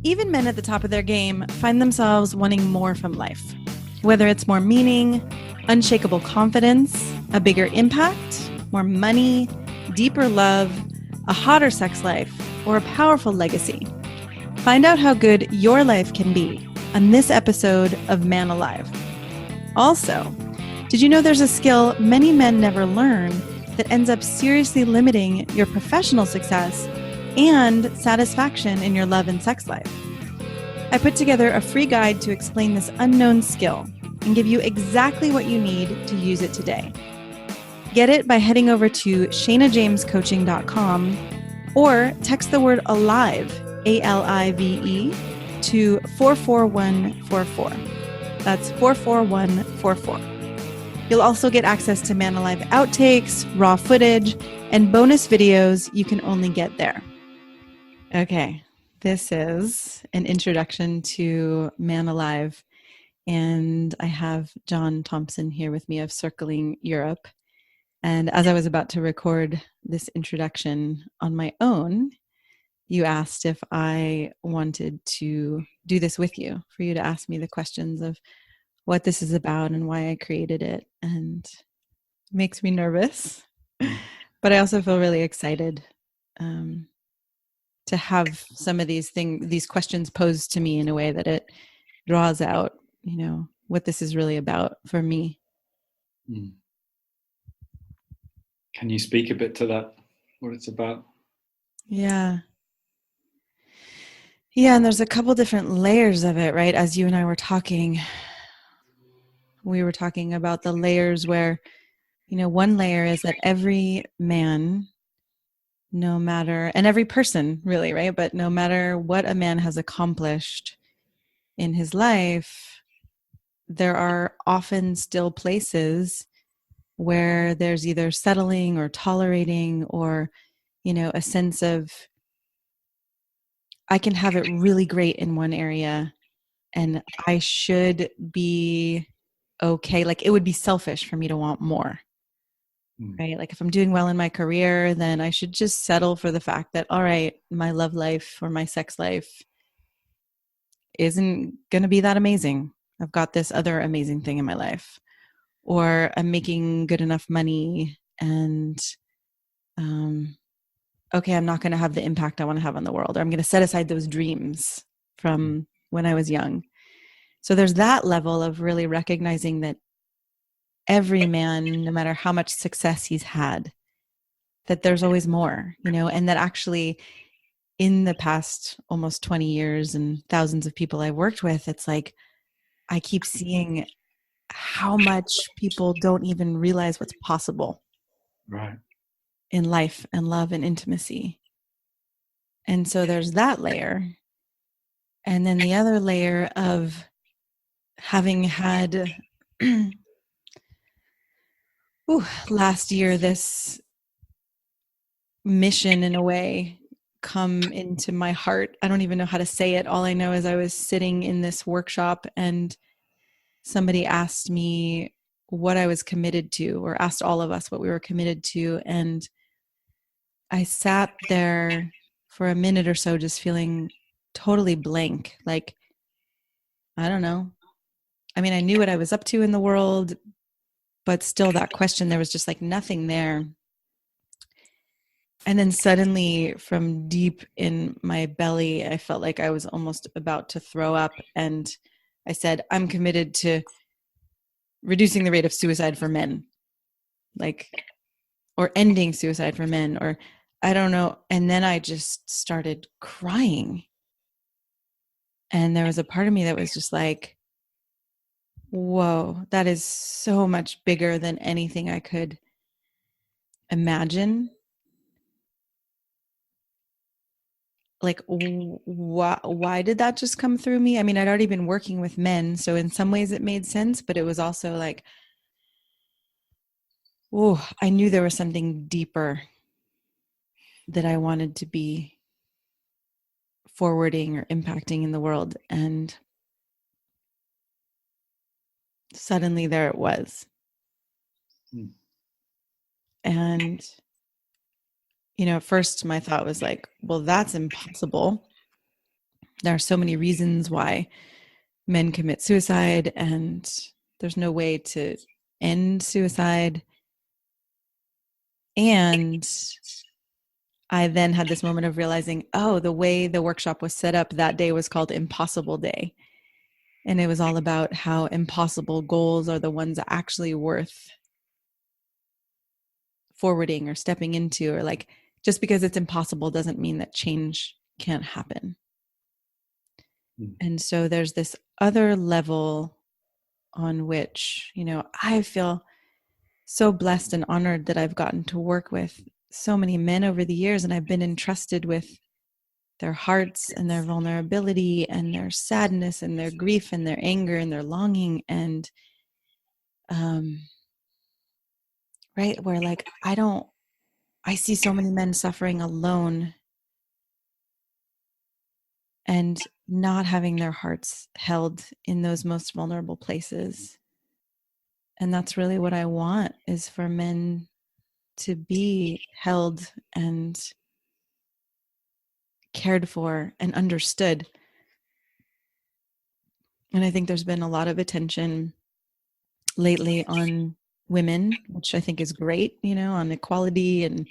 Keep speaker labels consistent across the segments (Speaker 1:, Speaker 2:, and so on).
Speaker 1: Even men at the top of their game find themselves wanting more from life. Whether it's more meaning, unshakable confidence, a bigger impact, more money, deeper love, a hotter sex life, or a powerful legacy. Find out how good your life can be on this episode of Man Alive. Also, did you know there's a skill many men never learn that ends up seriously limiting your professional success and satisfaction in your love and sex life? I put together a free guide to explain this unknown skill and give you exactly what you need to use it today. Get it by heading over to ShanaJamesCoaching.com or text the word ALIVE, ALIVE, to 44144. That's 44144. You'll also get access to Man Alive outtakes, raw footage, and bonus videos you can only get there. Okay, this is an introduction to Man Alive, and I have John Thompson here with me of Circling Europe. And as I was about to record this introduction on my own, you asked if I wanted to do this with you, for you to ask me the questions of what this is about and why I created it. And it makes me nervous, but I also feel really excited to have some of these questions posed to me in a way that it draws out, what this is really about for me.
Speaker 2: Can you speak a bit to that, what it's about?
Speaker 1: Yeah, and there's a couple different layers of it, right? As you and I were talking, we were talking about the layers where, one layer is that every man, no matter, and every person really, right? But no matter what a man has accomplished in his life, there are often still places where there's either settling or tolerating or, a sense of, I can have it really great in one area and I should be okay. Like it would be selfish for me to want more. Right? Like if I'm doing well in my career, then I should just settle for the fact that, all right, my love life or my sex life isn't going to be that amazing. I've got this other amazing thing in my life, or I'm making good enough money and, okay, I'm not going to have the impact I want to have on the world, or I'm going to set aside those dreams from when I was young. So there's that level of really recognizing that every man, no matter how much success he's had, that there's always more, and that actually in the past almost 20 years and thousands of people I've worked with, it's like, I keep seeing how much people don't even realize what's possible
Speaker 2: right
Speaker 1: in life and love and intimacy. And so there's that layer. And then the other layer of having had last year, this mission in a way come into my heart. I don't even know how to say it. All I know is I was sitting in this workshop and somebody asked me what I was committed to, or asked all of us what we were committed to. And I sat there for a minute or so just feeling totally blank. Like, I don't know. I mean, I knew what I was up to in the world, but still that question, there was just like nothing there. And then suddenly from deep in my belly, I felt like I was almost about to throw up. And I said, I'm committed to reducing the rate of suicide for men, or ending suicide for men, or I don't know. And then I just started crying. And there was a part of me that was just like, whoa, that is so much bigger than anything I could imagine. Like, why did that just come through me? I mean, I'd already been working with men, so in some ways it made sense, but it was also like, oh, I knew there was something deeper that I wanted to be forwarding or impacting in the world. And suddenly there it was. And, at first my thought was like, well, that's impossible. There are so many reasons why men commit suicide, and there's no way to end suicide. And I then had this moment of realizing, oh, the way the workshop was set up that day was called Impossible Day. And it was all about how impossible goals are the ones actually worth forwarding or stepping into, or like, just because it's impossible doesn't mean that change can't happen. And so there's this other level on which, I feel so blessed and honored that I've gotten to work with so many men over the years, and I've been entrusted with their hearts and their vulnerability and their sadness and their grief and their anger and their longing. And right, where like I see so many men suffering alone and not having their hearts held in those most vulnerable places. And that's really what I want, is for men to be held and cared for and understood. And I think there's been a lot of attention lately on women, which I think is great, on equality and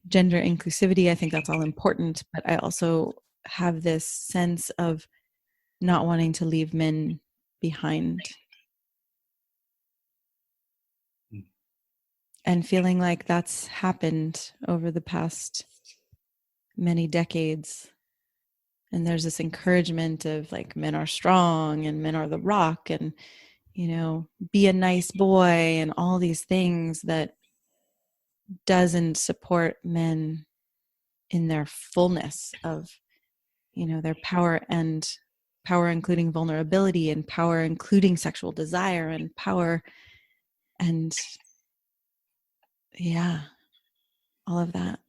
Speaker 1: gender inclusivity. I think that's all important. But I also have this sense of not wanting to leave men behind. And feeling like that's happened over the past many decades. And there's this encouragement of like, men are strong and men are the rock, and, be a nice boy, and all these things that doesn't support men in their fullness of, their power, and power including vulnerability, and power including sexual desire, and power, and yeah, all of that.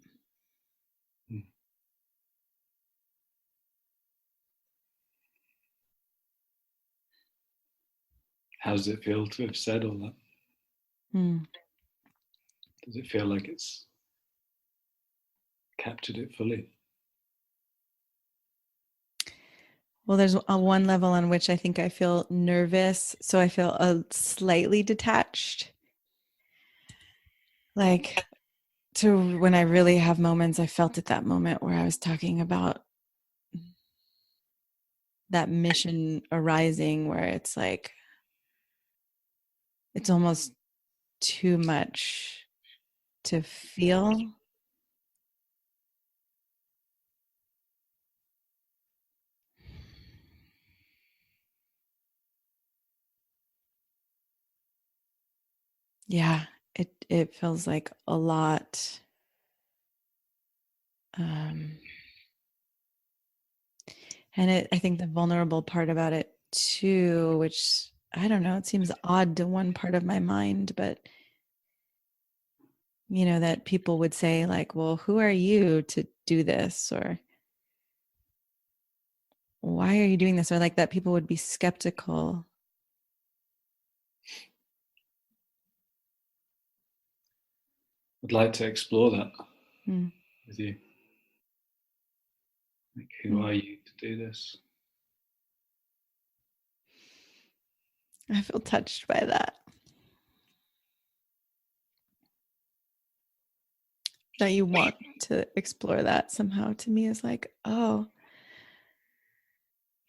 Speaker 2: How does it feel to have said all that? Does it feel like it's captured it fully?
Speaker 1: Well, there's one level on which I think I feel nervous. So I feel slightly detached. Like, to when I really have moments, I felt at that moment where I was talking about that mission arising, where it's like, it's almost too much to feel. Yeah, it feels like a lot. And I think the vulnerable part about it too, which I don't know, it seems odd to one part of my mind, but that people would say like, well, who are you to do this? Or why are you doing this? Or like that people would be skeptical.
Speaker 2: I'd like to explore that with you. Like, who are you to do this?
Speaker 1: I feel touched by that. That you want to explore that somehow, to me is like, oh,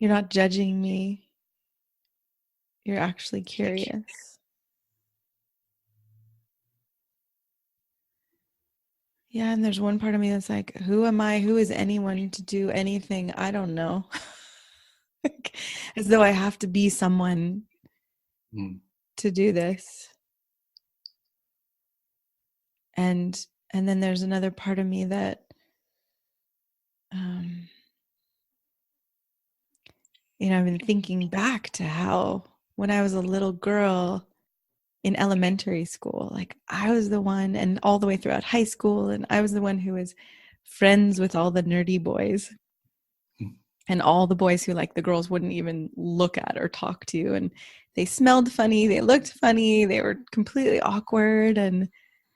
Speaker 1: you're not judging me. You're actually curious. Yeah, and there's one part of me that's like, who am I? Who is anyone to do anything? I don't know. As though I have to be someone to do this. And then there's another part of me that I've been thinking back to how when I was a little girl in elementary school, like I was the one, and all the way throughout high school, and I was the one who was friends with all the nerdy boys. And all the boys who like the girls wouldn't even look at or talk to. And they smelled funny. They looked funny. They were completely awkward. And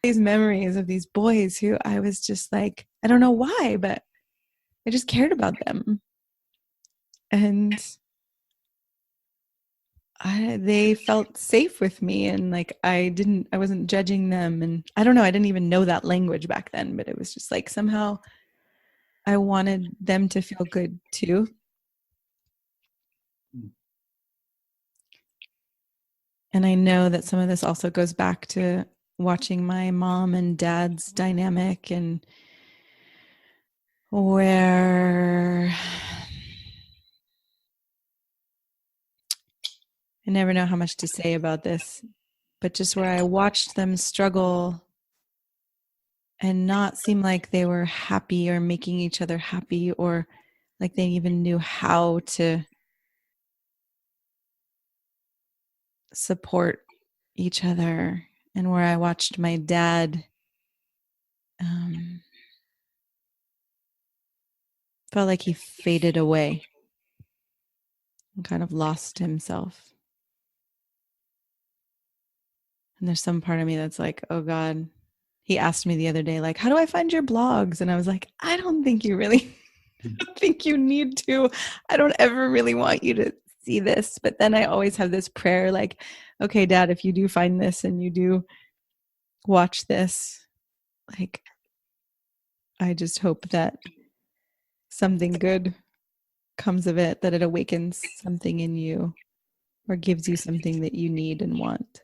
Speaker 1: these memories of these boys who I was just like, I don't know why, but I just cared about them. And they felt safe with me, and like I wasn't judging them, and I don't know, I didn't even know that language back then, but it was just like somehow I wanted them to feel good too. And I know that some of this also goes back to watching my mom and dad's dynamic, and where I never know how much to say about this, but just where I watched them struggle and not seem like they were happy or making each other happy, or like they even knew how to support each other. And where I watched my dad felt like he faded away and kind of lost himself. And there's some part of me that's like, oh God. He asked me the other day, like, how do I find your blogs? And I was like, I don't think you really think you need to. I don't ever really want you to see this. But then I always have this prayer, like, okay, Dad, if you do find this and you do watch this, like, I just hope that something good comes of it, that it awakens something in you or gives you something that you need and want.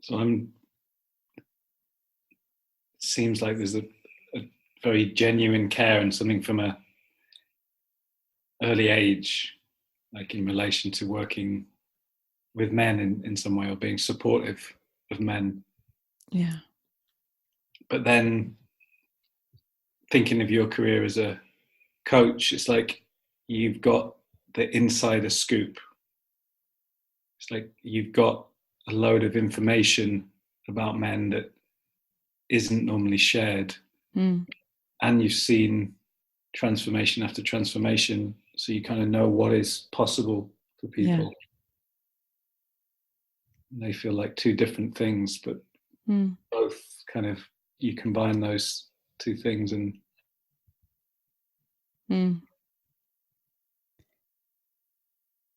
Speaker 2: So seems like there's a very genuine care and something from a early age, like in relation to working with men in some way, or being supportive of men.
Speaker 1: Yeah.
Speaker 2: But then thinking of your career as a coach, it's like you've got the insider scoop. It's like you've got a load of information about men that isn't normally shared. And you've seen transformation after transformation, so you kind of know what is possible for people. Yeah. They feel like two different things, but both kind of, you combine those two things and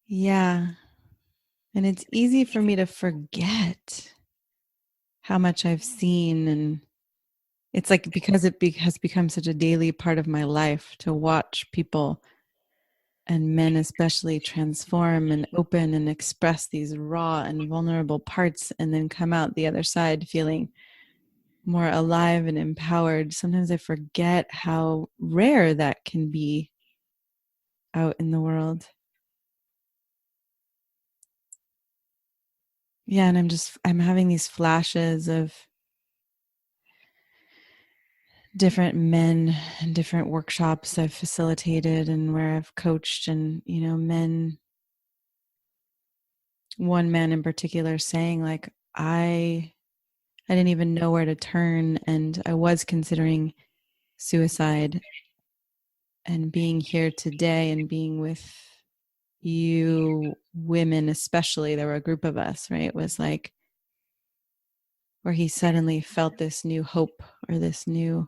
Speaker 1: yeah. And it's easy for me to forget how much I've seen, and it's like because it has become such a daily part of my life to watch people, and men especially, transform and open and express these raw and vulnerable parts, and then come out the other side feeling more alive and empowered. Sometimes I forget how rare that can be out in the world. Yeah, and I'm having these flashes of different men and different workshops I've facilitated and where I've coached, and, you know, one man in particular saying, like, I didn't even know where to turn, and I was considering suicide, and being here today and being with you women, especially, there were a group of us, right? It was like where he suddenly felt this new hope, or this new,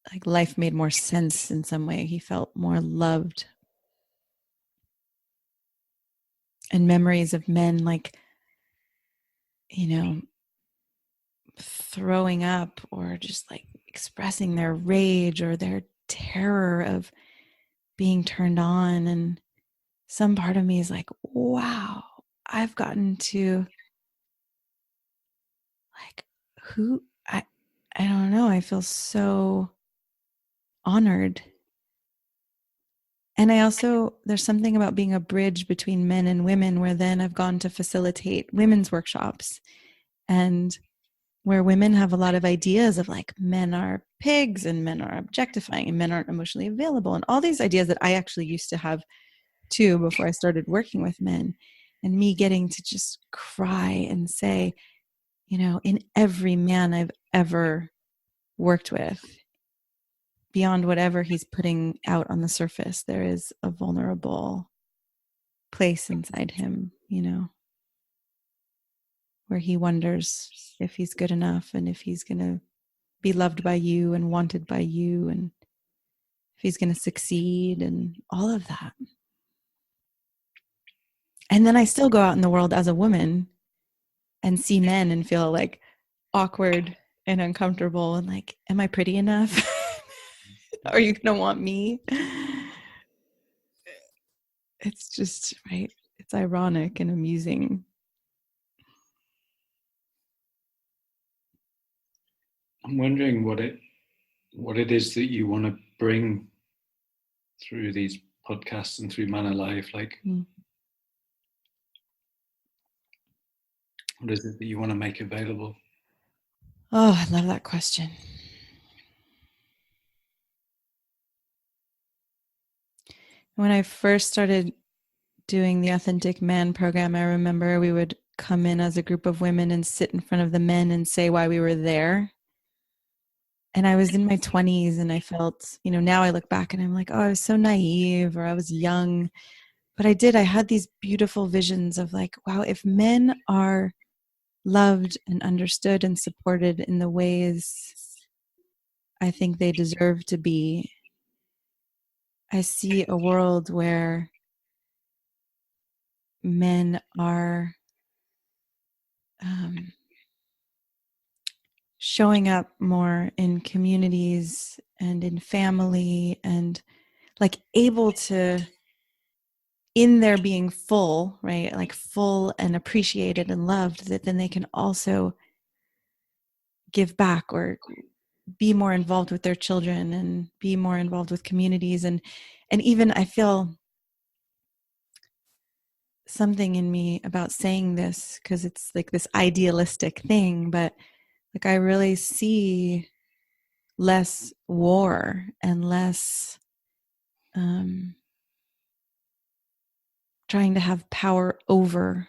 Speaker 1: like, life made more sense in some way. He felt more loved. And memories of men, like, you know, throwing up or just like expressing their rage or their terror of being turned on. And some part of me is like, wow, I've gotten to, like, I don't know, I feel so honored. And I also, there's something about being a bridge between men and women, where then I've gone to facilitate women's workshops, and where women have a lot of ideas of, like, men are pigs and men are objectifying and men aren't emotionally available, and all these ideas that I actually used to have too before I started working with men. And me getting to just cry and say, you know, in every man I've ever worked with, beyond whatever he's putting out on the surface, there is a vulnerable place inside him, where he wonders if he's good enough and if he's going to be loved by you and wanted by you and if he's going to succeed and all of that. And then I still go out in the world as a woman and see men and feel like awkward and uncomfortable and like, am I pretty enough? Are you going to want me? It's just, right? It's ironic and amusing.
Speaker 2: I'm wondering what it is that you want to bring through these podcasts and through Man Alive. Like, what is it that you want to make available?
Speaker 1: Oh, I love that question. When I first started doing the Authentic Man program, I remember we would come in as a group of women and sit in front of the men and say why we were there. And I was in my 20s and I felt, now I look back and I'm like, oh, I was so naive, or I was young. But I had these beautiful visions of like, wow, if men are loved and understood and supported in the ways I think they deserve to be, I see a world where men are showing up more in communities and in family and like able to, in their being full, right? Like full and appreciated and loved, that then they can also give back or be more involved with their children and be more involved with communities. And even I feel something in me about saying this because it's like this idealistic thing, but like I really see less war and less trying to have power over,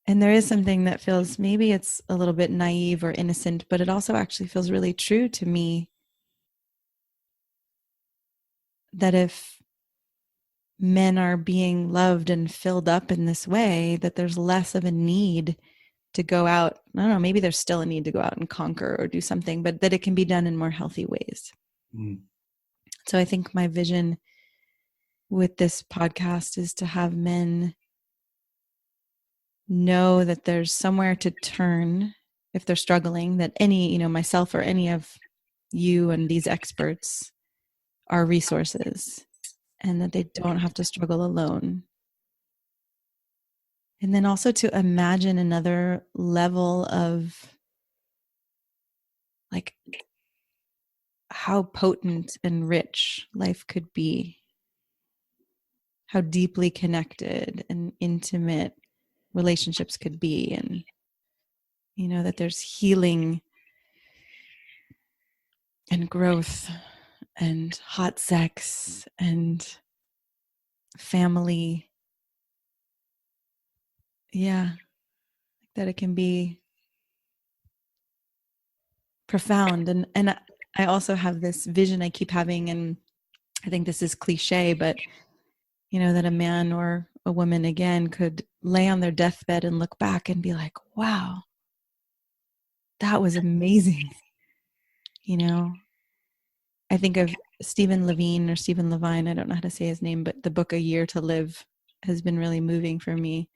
Speaker 1: And there is something that feels, maybe it's a little bit naive or innocent, but it also actually feels really true to me that if men are being loved and filled up in this way, that there's less of a need to go out. I don't know, maybe there's still a need to go out and conquer or do something, but that it can be done in more healthy ways. So I think my vision with this podcast is to have men know that there's somewhere to turn if they're struggling, that any, myself or any of you and these experts are resources and that they don't have to struggle alone. And then also to imagine another level of like how potent and rich life could be, how deeply connected and intimate relationships could be, and that there's healing and growth and hot sex and family. Yeah, that it can be profound. And I also have this vision I keep having, and I think this is cliche, but that a man or a woman again could lay on their deathbed and look back and be like, wow, that was amazing. I think of Stephen Levine or Stephen Levine, I don't know how to say his name, but the book A Year to Live has been really moving for me.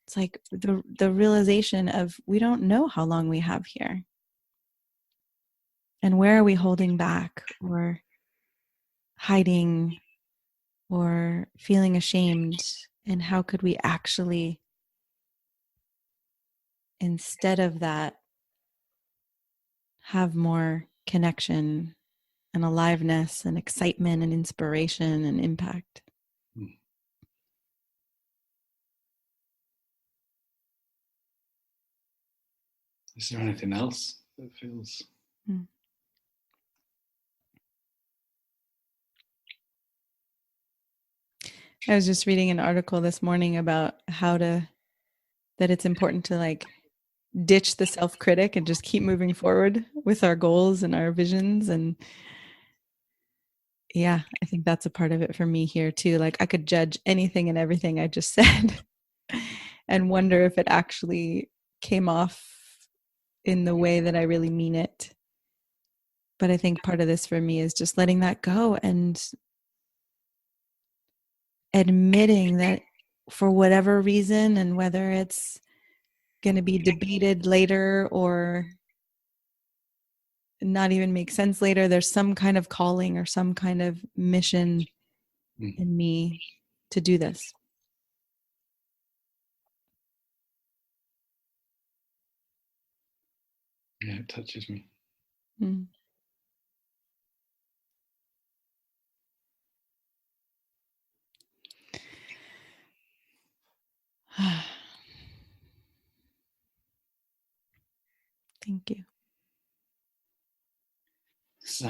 Speaker 1: It's like the realization of we don't know how long we have here. And where are we holding back or hiding or feeling ashamed? And how could we actually, instead of that, have more connection and aliveness and excitement and inspiration and impact?
Speaker 2: Is there anything else that feels...
Speaker 1: I was just reading an article this morning about that it's important to like ditch the self-critic and just keep moving forward with our goals and our visions. And Yeah, I think that's a part of it for me here too. Like I could judge anything and everything I just said and wonder if it actually came off in the way that I really mean it. But I think part of this for me is just letting that go and admitting that for whatever reason, and whether it's going to be debated later or not even make sense later, there's some kind of calling or some kind of mission in me to do this.
Speaker 2: Yeah, it touches me.
Speaker 1: Mm. Thank you.
Speaker 2: It's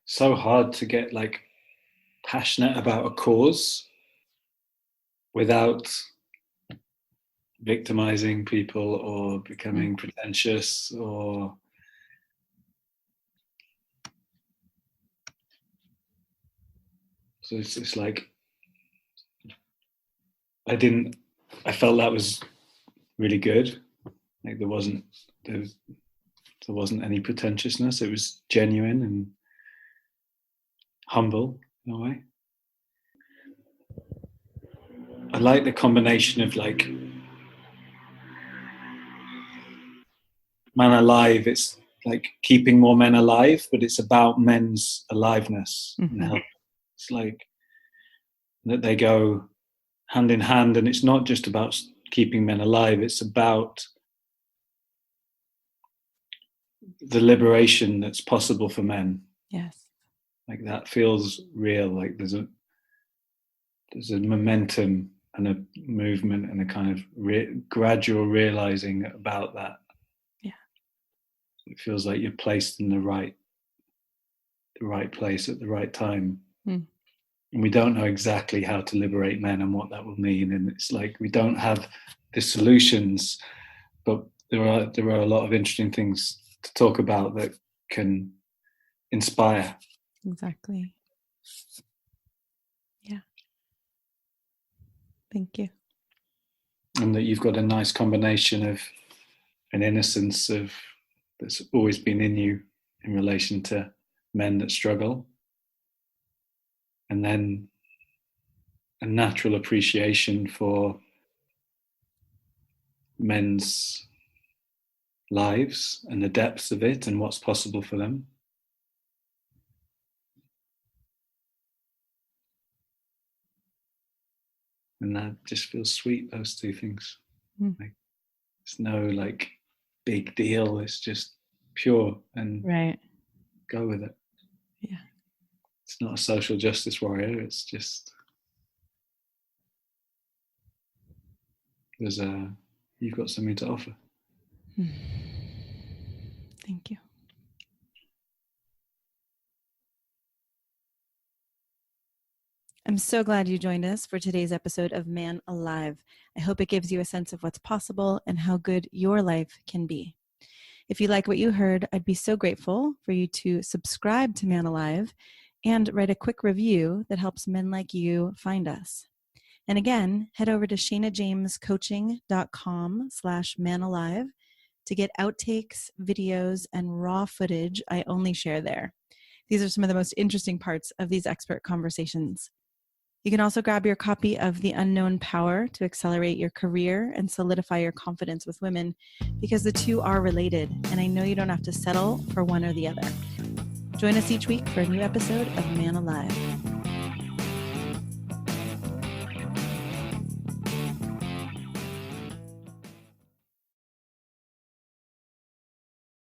Speaker 2: so hard to get like passionate about a cause without victimizing people or becoming pretentious or so it's like I felt that was really good. Like there wasn't any pretentiousness. It was genuine and humble in a way. I like the combination of like Man Alive. It's like keeping more men alive, but it's about men's aliveness and health. It's like that they go hand in hand, and it's not just about keeping men alive. It's about the liberation that's possible for men.
Speaker 1: Yes.
Speaker 2: Like that feels real. Like there's a momentum and a movement and a kind of gradual realizing about that.
Speaker 1: Yeah.
Speaker 2: It feels like you're placed in the right place at the right time. And we don't know exactly how to liberate men and what that will mean. And it's like we don't have the solutions, but there are a lot of interesting things to talk about that can inspire.
Speaker 1: Exactly. Yeah. Thank you.
Speaker 2: And that you've got a nice combination of an innocence of that's always been in you in relation to men that struggle, and then a natural appreciation for men's lives and the depths of it and what's possible for them. And that just feels sweet, those two things. Like, it's no like big deal. It's just pure and
Speaker 1: right.
Speaker 2: Go with it.
Speaker 1: Yeah.
Speaker 2: It's not a social justice warrior. It's just you've got something to offer.
Speaker 1: Thank you. I'm so glad you joined us for today's episode of Man Alive. I hope it gives you a sense of what's possible and how good your life can be. If you like what you heard, I'd be so grateful for you to subscribe to Man Alive and write a quick review that helps men like you find us. And again, head over to ShanaJamesCoaching.com/manalive to get outtakes, videos, and raw footage I only share there. These are some of the most interesting parts of these expert conversations. You can also grab your copy of The Unknown Power to accelerate your career and solidify your confidence with women, because the two are related, and I know you don't have to settle for one or the other. Join us each week for a new episode of Man Alive.